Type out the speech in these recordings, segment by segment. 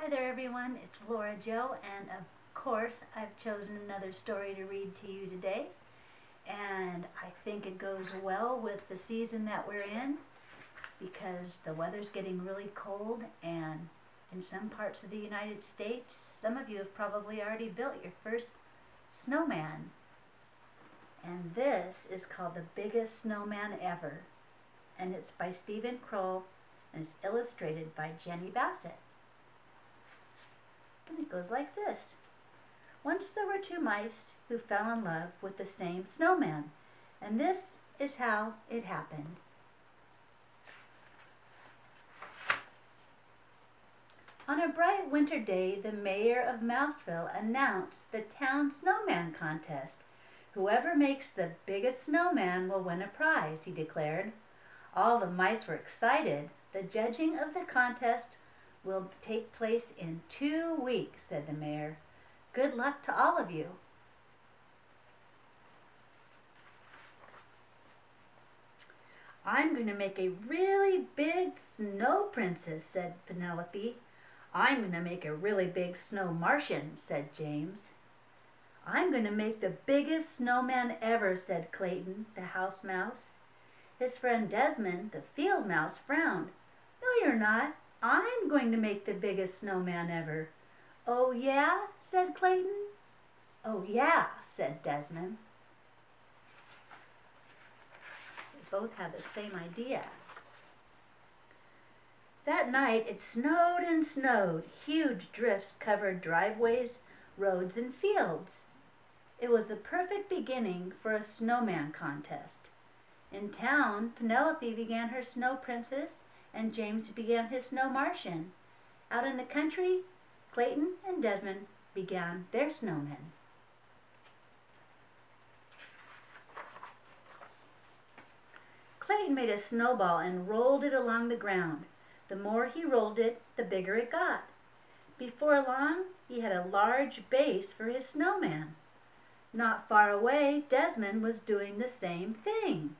Hi there everyone, it's Laura Jo, and of course I've chosen another story to read to you today, and I think it goes well with the season that we're in because the weather's getting really cold, and in some parts of the United States some of you have probably already built your first snowman, and this is called The Biggest Snowman Ever, and it's by Kroll and it's illustrated by Jeni Bassett. And it goes like this. Once there were two mice who fell in love with the same snowman, and this is how it happened. On a bright winter day, the mayor of Mouseville announced the town snowman contest. Whoever makes the biggest snowman will win a prize, he declared. All the mice were excited. The judging of the contest will take place in 2 weeks, said the mayor. Good luck to all of you. I'm going to make a really big snow princess, said Penelope. I'm going to make a really big snow Martian, said James. I'm going to make the biggest snowman ever, said Clayton, the house mouse. His friend Desmond, the field mouse, frowned. No, you're not. I'm going to make the biggest snowman ever. Oh, yeah? Said Clayton. Oh, yeah, said Desmond. They both have the same idea. That night it snowed and snowed. Huge drifts covered driveways, roads, and fields. It was the perfect beginning for a snowman contest. In town, Penelope began her snow princess, and James began his snow Martian. Out in the country, Clayton and Desmond began their snowmen. Clayton made a snowball and rolled it along the ground. The more he rolled it, the bigger it got. Before long, he had a large base for his snowman. Not far away, Desmond was doing the same thing.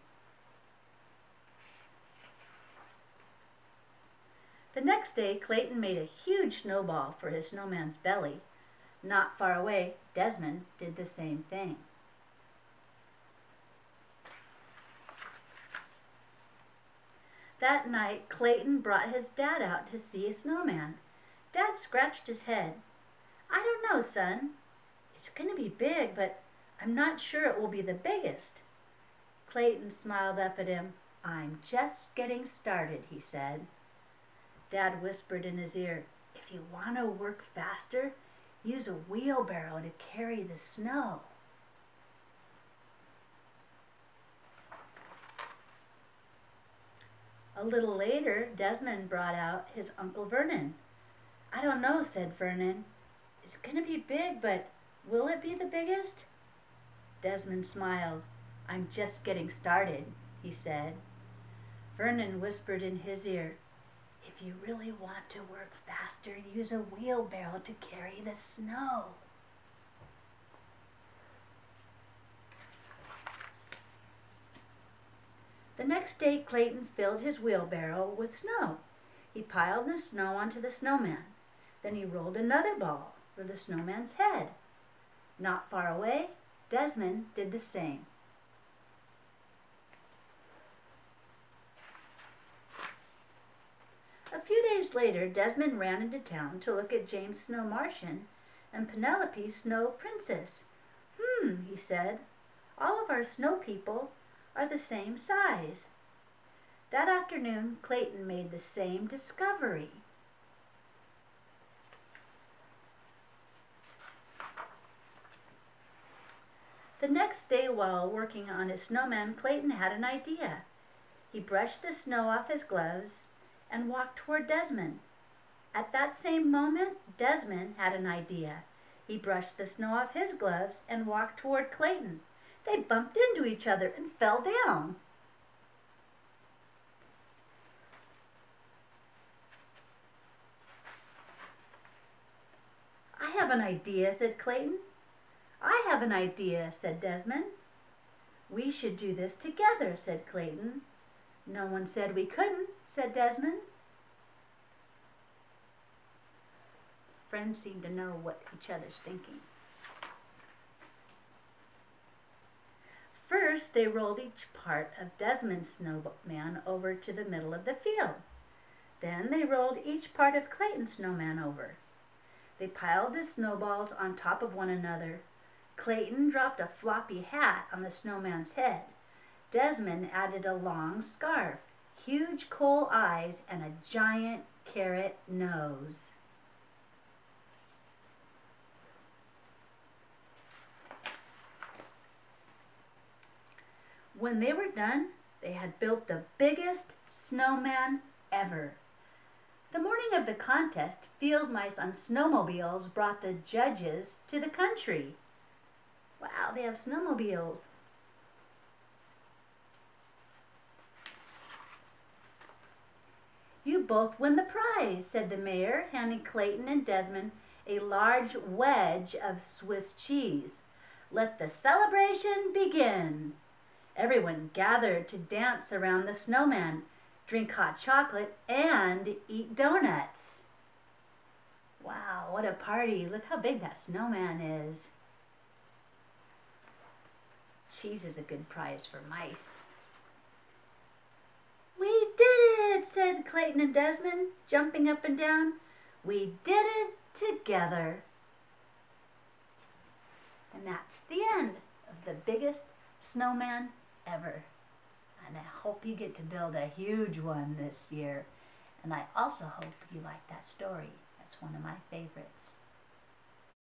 The next day, Clayton made a huge snowball for his snowman's belly. Not far away, Desmond did the same thing. That night, Clayton brought his dad out to see a snowman. Dad scratched his head. I don't know, son. It's going to be big, but I'm not sure it will be the biggest. Clayton smiled up at him. I'm just getting started, he said. Dad whispered in his ear, if you want to work faster, use a wheelbarrow to carry the snow. A little later, Desmond brought out his Uncle Vernon. I don't know, said Vernon. It's going to be big, but will it be the biggest? Desmond smiled. I'm just getting started, he said. Vernon whispered in his ear, if you really want to work faster, use a wheelbarrow to carry the snow. The next day, Clayton filled his wheelbarrow with snow. He piled the snow onto the snowman. Then he rolled another ball for the snowman's head. Not far away, Desmond did the same. A few days later, Desmond ran into town to look at James' snow Martian and Penelope's snow princess. He said, all of our snow people are the same size. That afternoon, Clayton made the same discovery. The next day, while working on his snowman, Clayton had an idea. He brushed the snow off his gloves and walked toward Desmond. At that same moment, Desmond had an idea. He brushed the snow off his gloves and walked toward Clayton. They bumped into each other and fell down. I have an idea, said Clayton. I have an idea, said Desmond. We should do this together, said Clayton. No one said we couldn't, said Desmond. Friends seem to know what each other's thinking. First, they rolled each part of Desmond's snowman over to the middle of the field. Then they rolled each part of Clayton's snowman over. They piled the snowballs on top of one another. Clayton dropped a floppy hat on the snowman's head. Desmond added a long scarf, huge coal eyes, and a giant carrot nose. When they were done, they had built the biggest snowman ever. The morning of the contest, field mice on snowmobiles brought the judges to the country. Wow, they have snowmobiles. You both win the prize, said the mayor, handing Clayton and Desmond a large wedge of Swiss cheese. Let the celebration begin. Everyone gathered to dance around the snowman, drink hot chocolate, and eat donuts. Wow, what a party. Look how big that snowman is. Cheese is a good prize for mice. We did it, said Clayton and Desmond, jumping up and down. We did it together. And that's the end of the biggest snowman ever. And I hope you get to build a huge one this year. And I also hope you like that story. That's one of my favorites.